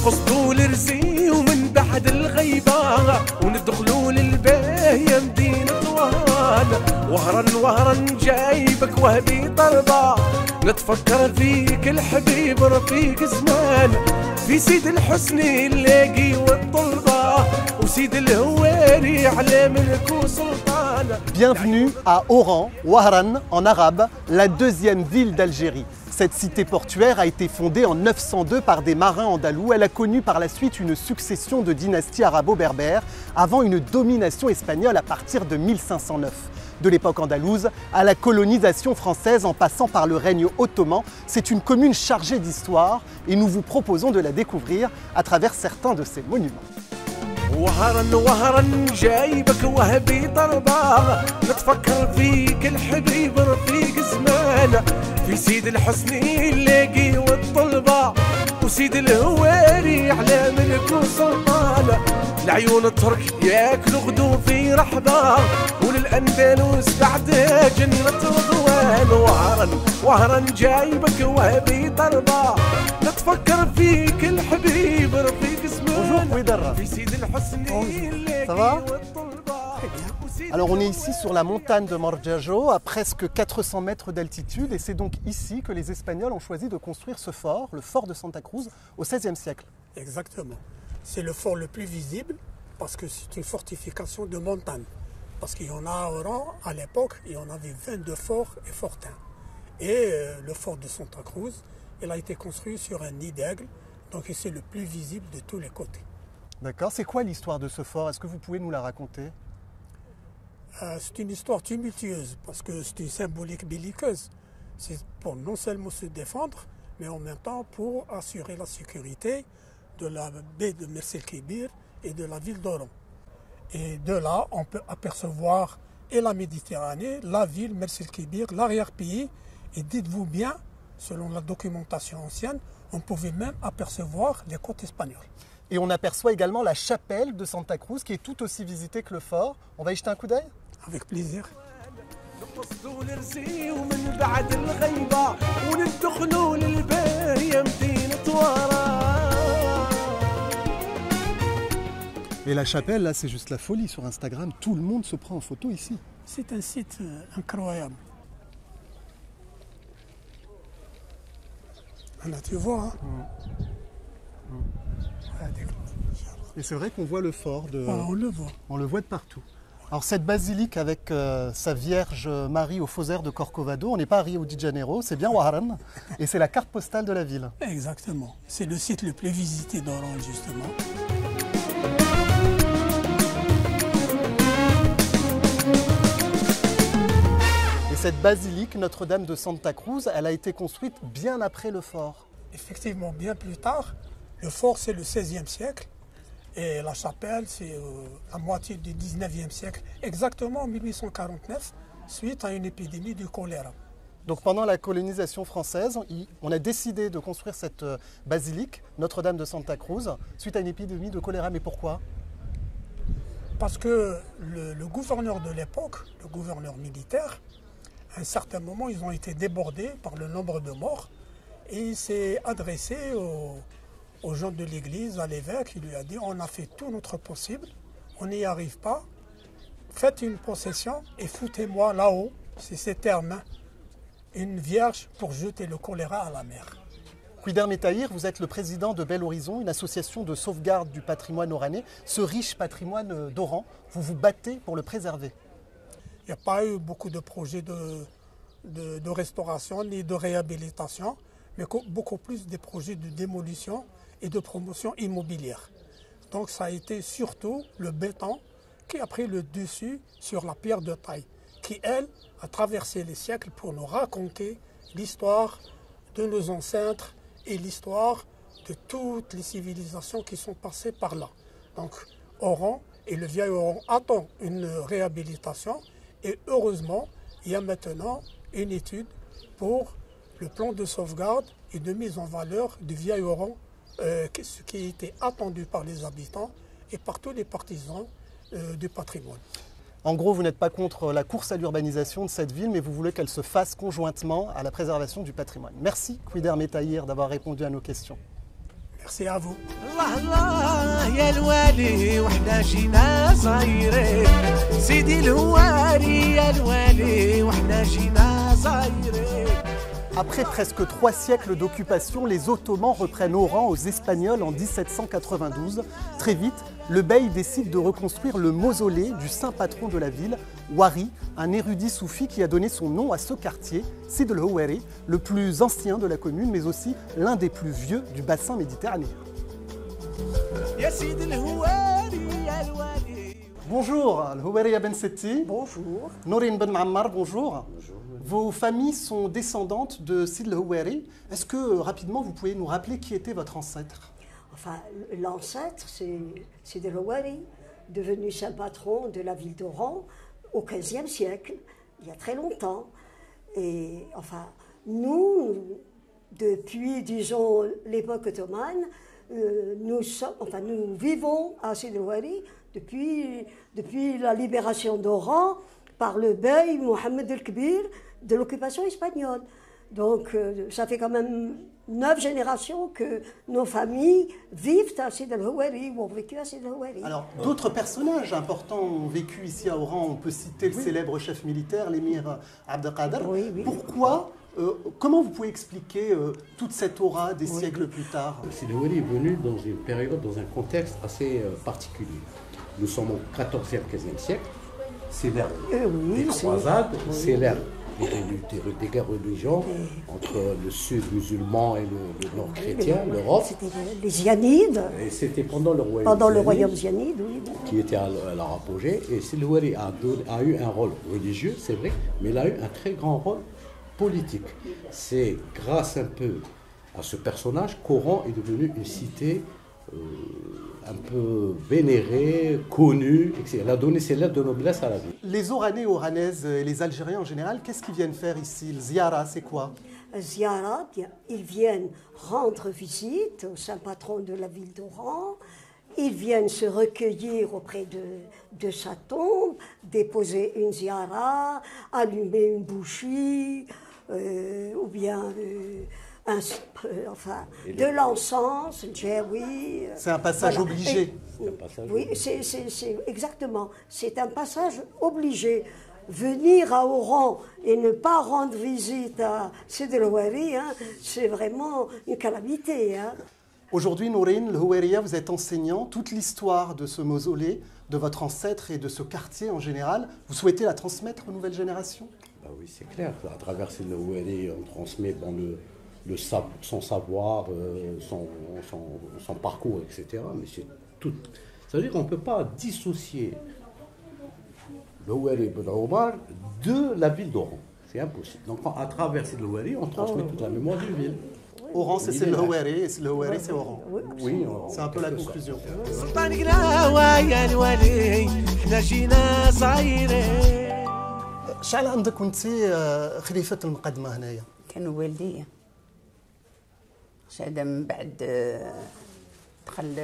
نقصدوا الرزي ومن بعد الغيبة وندخلوا للباهية مدينة وهران. وهران وهران جايبك وهبي طربة، نتفكر فيك الحبيب رفيق زمان، في سيد الحسني اللاقي والطلبة وسيد الهواري على ملك وسلطان. Bienvenue à Oran, Wahran en arabe, la deuxième ville d'Algérie. Cette cité portuaire a été fondée en 902 par des marins andalous. Elle a connu par la suite une succession de dynasties arabo-berbères avant une domination espagnole à partir de 1509. De l'époque andalouse à la colonisation française en passant par le règne ottoman, c'est une commune chargée d'histoire et nous vous proposons de la découvrir à travers certains de ses monuments. وهران وهران جايبك وهبي طربة، نتفكر فيك الحبيب رفيق زمان، في سيد الحسني اللاقي والطلبة وسيد الهواري على ملك وسلطان. العيون الترك ياكلوا غدو في رحبة وللأندلس بعدها جنة رضوان. وهران وهران جايبك وهبي طربة، نتفكر فيك الحبيب رفيق زمان، في سيد الحسني اللاقي والطلبة. Alors on est ici sur la montagne de Morjajo, à presque 400 mètres d'altitude, et c'est donc ici que les Espagnols ont choisi de construire ce fort, le fort de Santa Cruz, au XVIe siècle. Exactement. C'est le fort le plus visible parce que c'est une fortification de montagne. Parce qu'il y en a à Oran, à l'époque, il y en avait 22 forts et fortins. Et le fort de Santa Cruz, il a été construit sur un nid d'aigle, donc c'est le plus visible de tous les côtés. D'accord. C'est quoi l'histoire de ce fort? Est-ce que vous pouvez nous la raconter? C'est une histoire tumultueuse parce que c'est une symbolique belliqueuse. C'est pour non seulement se défendre, mais en même temps pour assurer la sécurité de la baie de Mers el-Kébir et de la ville d'Oran. Et de là, on peut apercevoir et la Méditerranée, la ville, Mers el-Kébir, l'arrière-pays. Et dites-vous bien, selon la documentation ancienne, on pouvait même apercevoir les côtes espagnoles. Et on aperçoit également la chapelle de Santa Cruz qui est tout aussi visitée que le fort. On va y jeter un coup d'œil? Avec plaisir. نقصدوا الرزي ومن بعد الغيبة وندخلوا للباهية مدينة وهران. Et la chapelle, là, c'est juste la folie sur Instagram. Tout le monde se prend en photo ici. C'est un site incroyable. Là, tu vois, hein? Et c'est vrai qu'on voit le fort, On le voit. on le voit de partout. Alors cette basilique avec sa Vierge Marie au faux air de Corcovado, on n'est pas à Rio de Janeiro, c'est bien Wahran, et c'est la carte postale de la ville. Exactement. C'est le site le plus visité d'Oran, justement. Et cette basilique Notre-Dame de Santa Cruz, elle a été construite bien après le fort. Effectivement, bien plus tard, le fort c'est le XVIe siècle et la chapelle c'est la moitié du XIXe siècle, exactement en 1849, suite à une épidémie du choléra. Donc pendant la colonisation française, on a décidé de construire cette basilique Notre-Dame de Santa Cruz suite à une épidémie de choléra. Mais pourquoi? Parce que le gouverneur de l'époque, le gouverneur militaire, à un certain moment, ils ont été débordés par le nombre de morts et il s'est adressé aux gens de l'église, à l'évêque. Il lui a dit, on a fait tout notre possible, on n'y arrive pas, faites une procession et foutez-moi là-haut, c'est ces termes, hein, une vierge pour jeter le choléra à la mer. Kouider Metahir, vous êtes le président de Bel Horizon, une association de sauvegarde du patrimoine oranais. Ce riche patrimoine d'Oran, vous vous battez pour le préserver. Il n'y a pas eu beaucoup de projets de restauration ni de réhabilitation, mais beaucoup plus des projets de démolition et de promotion immobilière. Donc ça a été surtout le béton qui a pris le dessus sur la pierre de taille, qui elle a traversé les siècles pour nous raconter l'histoire de nos ancêtres et l'histoire de toutes les civilisations qui sont passées par là. Donc Oran et le vieil Oran attend une réhabilitation et heureusement il y a maintenant une étude pour le plan de sauvegarde et de mise en valeur du vieil Oran, ce qui a été attendu par les habitants et par tous les partisans du patrimoine. En gros, vous n'êtes pas contre la course à l'urbanisation de cette ville, mais vous voulez qu'elle se fasse conjointement à la préservation du patrimoine. Merci, Kouider Metahir, d'avoir répondu à nos questions. Merci à vous. الله الله يا الوالي وحنا جينا صايرين سيدي الهواري يا الوالي وحنا جينا صايرين. Après presque 3 siècles d'occupation, les Ottomans reprennent Oran aux Espagnols en 1792. Très vite, le bey décide de reconstruire le mausolée du saint patron de la ville, Wari, un érudit soufi qui a donné son nom à ce quartier, Sid el-Houari, le plus ancien de la commune, mais aussi l'un des plus vieux du bassin méditerranéen. يا سيدي الهواري يا الوالي. Bonjour, Al-Houari Ben Setti. Bonjour. Nourine Ben Mammar, bonjour. Vos familles sont descendantes de Sid el-Houari. Est-ce que rapidement vous pouvez nous rappeler qui était votre ancêtre? Enfin, l'ancêtre, c'est Sid el-Houari, devenu saint patron de la ville d'Oran au XVe siècle, il y a très longtemps. Et enfin, nous, depuis, disons, l'époque ottomane, nous vivons à Sid el-Houari depuis la libération d'Oran par le bey Mohammed el-Kbir de l'occupation espagnole. Donc ça fait quand même 9 générations que nos familles vivent à Sid el-Houari ou ont vécu à Sid el-Houari. Alors, d'autres personnages importants ont vécu ici à Oran. On peut citer le célèbre chef militaire, l'émir Abdelkader. Oui, oui. Pourquoi comment vous pouvez expliquer toute cette aura des siècles plus tard? Sid el-Houari est venu dans une période, dans un contexte assez particulier. Nous sommes au XIVe, XVe siècle. C'est l'ère des croisades, c'est l'ère des guerres religieuses entre le sud musulman et le nord chrétien, l'Europe. C'était les Zianides. Et c'était pendant le royaume Pendant le royaume Zianide, oui. qui était à leur apogée. Et Sid el-Houari a eu un rôle religieux, c'est vrai, mais il a eu un très grand rôle politique. C'est grâce un peu à ce personnage qu'Oran est devenu une cité un peu vénérée, connue, etc. Elle a donné ses lettres de noblesse à la ville. Les Oranais, Oranaises et les Algériens en général, qu'est-ce qu'ils viennent faire ici? Le ziara, c'est quoi? Ziara, ils viennent rendre visite au saint patron de la ville d'Oran. Ils viennent se recueillir auprès de sa tombe, déposer une ziara, allumer une bougie, ou bien de l'encens, oui. C'est un passage obligé. Oui, c'est exactement. C'est un passage obligé. Venir à Oran et ne pas rendre visite à Sid el-Houari, c'est vraiment une calamité. Aujourd'hui, Nourine, le Houariya, vous êtes enseignant. Toute l'histoire de ce mausolée, de votre ancêtre et de ce quartier en général, vous souhaitez la transmettre aux nouvelles générations? Bah oui, c'est clair. À travers Sid el-Houari, on transmet son savoir, son parcours, etc. Mais c'est tout. Ça veut dire qu'on ne peut pas dissocier le Houari Ben Omar de la ville d'Oran. C'est impossible. Donc à travers Sid el-Houari, on transmet toute la mémoire d'une ville. Oran, c'est Sid el-Houari et Sid el-Houari, c'est Oran. Oui, c'est un peu la conclusion. شحال عندك وانت خليفة المقدمة هنايا؟ كان والدي شهادة من بعد دخل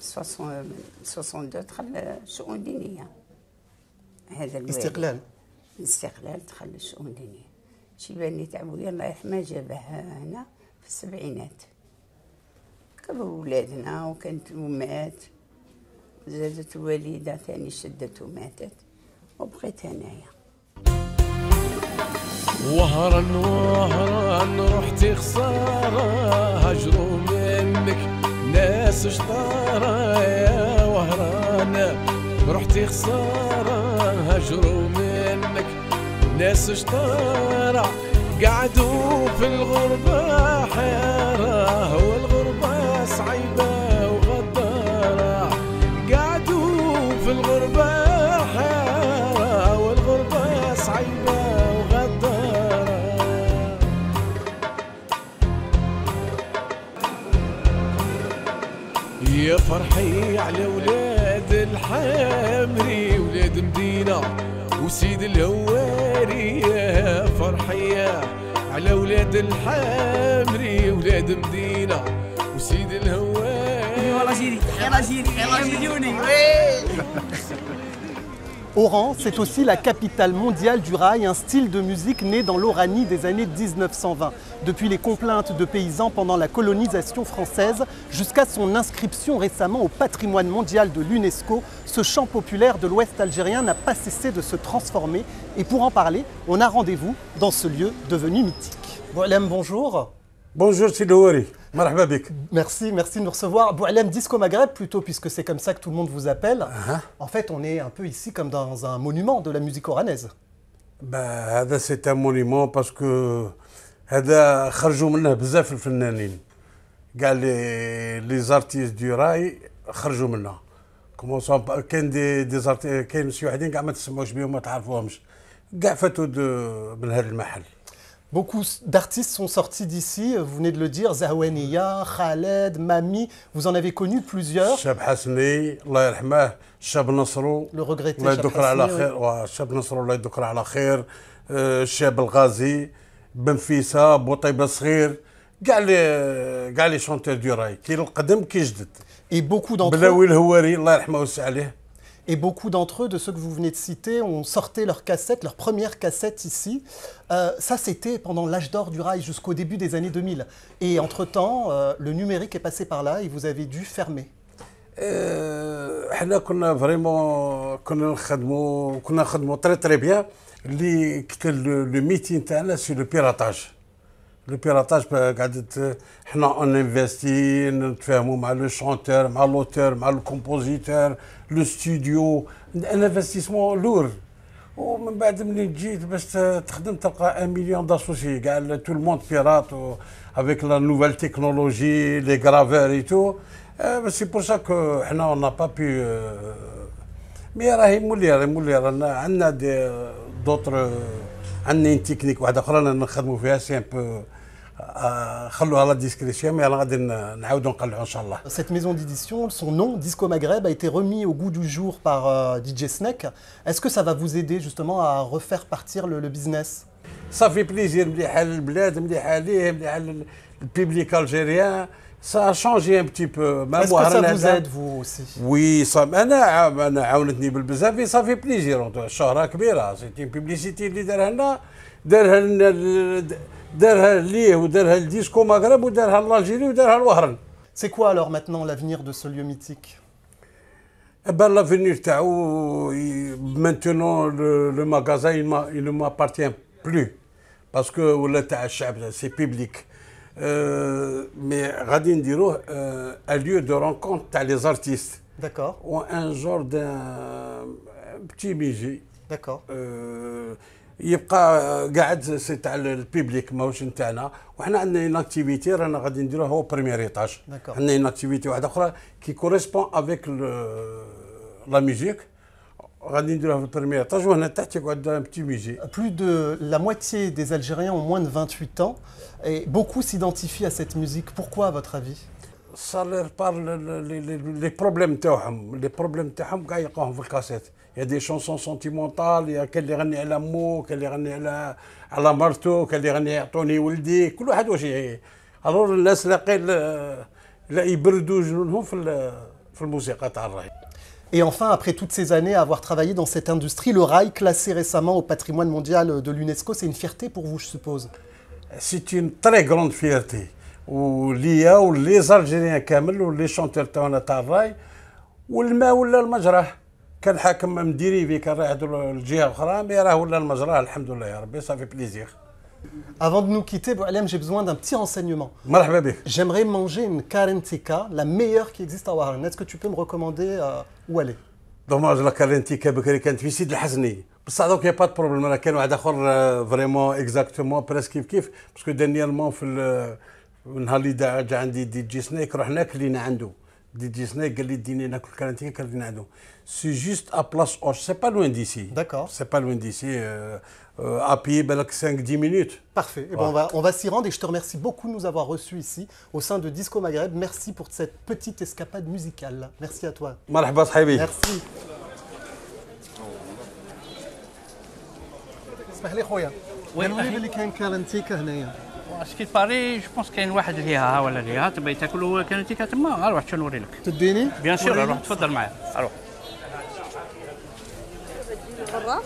62 دخل الشؤون دينية. هذا الاستقلال دخل الشؤون دينية. شيباني تاع بويا الله يرحمه جابه هنا في السبعينات. كبروا ولادنا وكانت ومات. زادت الوالدة ثاني شدت وماتت وبقيت هنايا. وهران وهران رحتي خسارة هجروا منك ناس شطارة يا وهران رحتي خسارة هجروا منك ناس شطارة قعدوا في الغربة حيارة والغربة صعيبة وغدارة قعدوا في الغربة حيارة والغربة صعيبة يا فرحي على ولاد الحامري ولاد مدينة وسيد الهواري يا فرحي على ولاد الحامري ولاد مدينة وسيد الهواري والله جيري يلا جيري يلا مليوني Oran, c'est aussi la capitale mondiale du rail, un style de musique né dans l'Oranie des années 1920. Depuis les complaintes de paysans pendant la colonisation française jusqu'à son inscription récemment au patrimoine mondial de l'UNESCO, ce chant populaire de l'Ouest algérien n'a pas cessé de se transformer. Et pour en parler, on a rendez-vous dans ce lieu devenu mythique. Boualem, bonjour. Bonjour Sidi Houari, marhaba bik. Merci de nous recevoir. Boualem Disco Maghreb plutôt, puisque c'est comme ça que tout le monde vous appelle. En fait, on est un peu ici comme dans un monument de la musique oranaise. هذا c'est un monument parce que هذا خرجوا منه بزاف الفنانين. كاع les artistes du rail خرجوا منه. كومونسون كاين كاين شي وحدين كاع ما تسمعوش بهم ما تعرفوهمش. كاع فاتوا من هذا المحل. Beaucoup d'artistes sont sortis d'ici, vous venez de le dire, Zahouaniya, Khaled, Mami, vous en avez connu plusieurs. Chab Hasni, Allah yarhamah, Chab Nasrou, le regretté Allah Chab yadukra ala Hasni, khair, Chab Nasrou, Allah yadukra ala khair, Chab Al-Ghazi, Benfissa, Boutayba Sghir, كاع les chanteurs du rail, كاين القدم كاين جدد. Et beaucoup d'entre Blaoui El-Houari, Allah yarhamah ويسع عليه. Et beaucoup d'entre eux, de ceux que vous venez de citer, ont sorti leurs cassettes, leurs premières cassettes ici. Ça, c'était pendant l'âge d'or du rail, jusqu'au début des années 2000. Et entre-temps, le numérique est passé par là et vous avez dû fermer. حنا كنا فريمون كنا نخدموا تري بيان اللي لو ميتي تاعنا سي لو بيراتاج. لو بيراتاج قعدت حنا اون انفستي نتفاهموا مع لو شونتور مع لوتور مع الكومبوزيتور لو ستوديو ان انفستيسمون لور ومن بعد ملي جيت باش تخدم تلقى 1 مليون داسوسي كاع تو الموند بيرات افيك لا نوفيل تكنولوجي لي غرافور اي تو سي بور سا كو حنا اون با بي مي راهي مولي رانا عندنا دوطر عندنا تكنيك واحده اخرى نخدموا فيها سي ان بو خلوها لا ديسكريسيون مي غادي نعاودوا نقلعوا ان شاء الله. Cette maison d'édition, son nom, Disco Maghreb, a été remis au goût du jour par DJ Snake. Est-ce que ça va vous aider justement à refaire partir le business? صافي بليزير مليحه للبلاد مليحه ليه مليحه للبيبليك الجيريان. Ça a changé un petit peu. Est-ce que ça vous aide vous aussi? Oui, انا عاونتني بالبزاف صافي بليزير شهره كبيره سيتي بيبليسيتي اللي دارها لنا دارها ليه ودارها الديسكو مغرب ودارها لالجيري ودارها الوهران. C'est quoi alors maintenant l'avenir de ce lieu mythique? Ben l'avenir تاعو maintenant le magasin il ne m'appartient plus parce que ولا تاع الشعب c'est public. Mais غادي نديروه un lieu de rencontre تاع les artistes. D'accord. Ou un genre d'un petit musée. D'accord. يبقى قاعد سي تاع البيبليك ماهوش نتاعنا وحنا عندنا اون اكتيفيتي رانا غادي نديروها هو بريمير ايطاج. عندنا اون اكتيفيتي واحده اخرى كي كوريسبون افيك لا ميوزيك غادي نديروها في البريمير ايطاج وهنا تحت يقعد ان بتي ميوزي. Plus de la moitié des Algériens ont moins de 28 ans et beaucoup s'identifient à cette musique. Pourquoi à votre avis? Ça leur parle les problèmes تاعهم كاع يلقاوهم في الكاسيت. Il y a des chansons sentimentales, il y a كاين اللي يغني على مو، كاين اللي يغني على مرتو، كاين اللي يغني يعطوني ولدي، كل واحد واش الور الناس لا يبردوا جنونهم في الموسيقى تاع الراي. Et enfin, après toutes ces années à avoir travaillé dans cette industrie, le rail classé récemment au patrimoine mondial de l'UNESCO, c'est une fierté pour vous, je suppose? C'est une très grande fierté. وليا ولي الجيريان كامل ولي شونتور تاعنا تاع الراي والما ولا المجرى. كان حاكم مديريفي كان رايح لجهه اخرى مي راه ولا المجرى الحمد لله يا ربي صافي بليزير. Avant de nous quitter, Boualem, j'ai besoin d'un petit renseignement. مرحبا بك. J'aimerais manger une karentika, la meilleure qui existe à Ouaran. Est-ce que tu peux me recommander où aller? دوماج لا كارنتيكا بكري كانت في سيد الحزني بصح دوك يا با دو بروبليم راه كان واحد اخر فريمون اكزاكتومون بريسك كيف باسكو دانييرمون في النهار اللي جا عندي دي جي سنيك رحنا كلينا عنده دي جي سنيك قال لي ديني ناكل كارنتيكا كلينا عنده سي جوست ا بلاص اوش سي با لوين ديسي. D'accord. سي با لوين ديسي à pied بالك 5-10 minutes. Parfait. Eh ben, on va s'y rendre et je te remercie beaucoup de nous avoir reçus ici au sein de Disco Maghreb. Merci pour cette petite escapade musicale. Merci à toi. مرحبا صحيبي. Merci. اسمح لي خويا. قالوا لي بلي كاين كارنتيكا هنايا. سكيت باري جو بونس كاين واحد اللي ها ولا اللي ها تبغي تاكل كارنتيكا تما روح نوري لك. تديني؟ بيان سور روح تفضل معايا روح. غراف.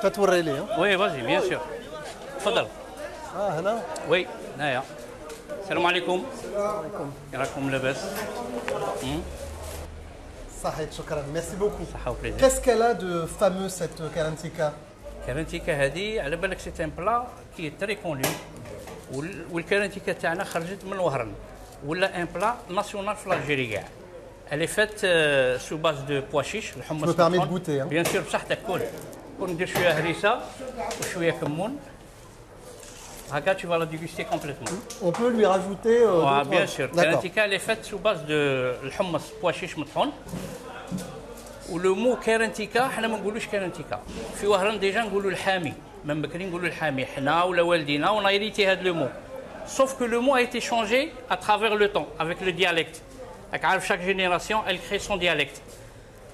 تتوري لي. وي فازي بيان سور. تفضل. هنا. وي هنايا. السلام عليكم. راكم لاباس؟ صحيح شكرا. ميرسي بوكو. صحة وبليزير. Qu'est-ce qu'elle a de fameux cette Karantika? الكارنتيكا هذه على بالك سي ان بلا كي تري كوني والكارنتيكا تاعنا خرجت من وهران ولا ان بلا ناسيونال في الجيري كاع. Elle est faite sous base de pois chiches, الحمص. Je me permets de goûter. Bien sûr بصحتك كل. كون ندير شويه هريسه وشويه كمون. هكا tu vas la déguster complètement. On peut lui rajouter bien sûr. الكارنتيكا elle est faite sous base de الحمص pois chiches مطحون. ولو مو كارنتيكا حنا ما نقولوش كارنتيكا. في وهران ديجا نقولوا الحامي، من بكري نقولوا الحامي حنا ولا والدينا ونايريتي هذا لو مو. Sauf que le mot a été changé à travers le temps, avec le dialecte. Chaque génération, elle crée son dialecte.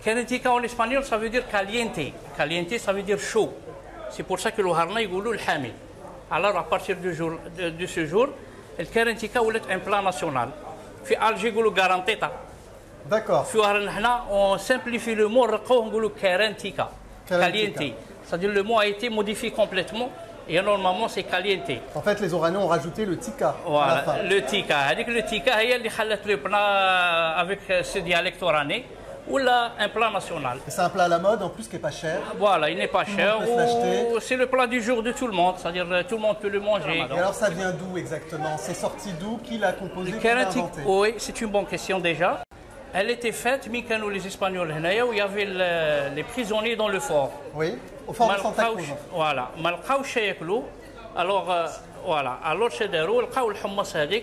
Karantika en espagnol, ça veut dire caliente. Caliente, ça veut dire chaud. C'est pour ça que le harna, il dit le hami. Alors, à partir de ce jour, le karantika est un plat national. Puis Alger, il dit garanteta. D'accord. Puis on simplifie le mot, on dit karantika. Caliente. C'est-à-dire le mot a été modifié complètement. Et normalement, c'est caliente. En fait, les Oranais ont rajouté le tika. Voilà, à la fin. le tika. Le tika, c'est le plat avec ce dialecte oranais ou là, un plat national. C'est un plat à la mode, en plus, qui n'est pas cher. Voilà, il n'est pas cher. Tout le monde peut se l'acheter. C'est le plat du jour de tout le monde, c'est-à-dire tout le monde peut le manger. Et alors, ça vient d'où exactement? C'est sorti d'où? Qui l'a composé? Qui l'a inventé? Oui, c'est une bonne question déjà. Elle était faite, Mikano, les Espagnols, où il y avait les prisonniers dans le fort. Oui, au fort de Santa Cruz. Voilà. Alors, voilà. Alors, chez Darou,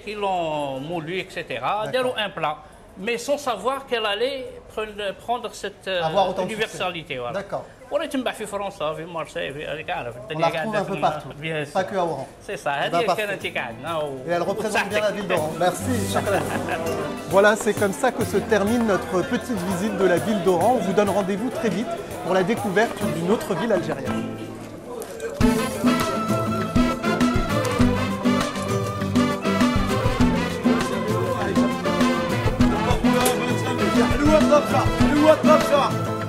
ils l'ont moulu, etc. Darou un plat. Mais sans savoir qu'elle allait prendre cette universalité. Voilà. D'accord. On la trouve un peu partout, pas que à Oran. C'est ça. Et elle représente bien la ville d'Oran. Merci. Voilà, c'est comme ça que se termine notre petite visite de la ville d'Oran. On vous donne rendez-vous très vite pour la découverte d'une autre ville algérienne. حلوة الطبخة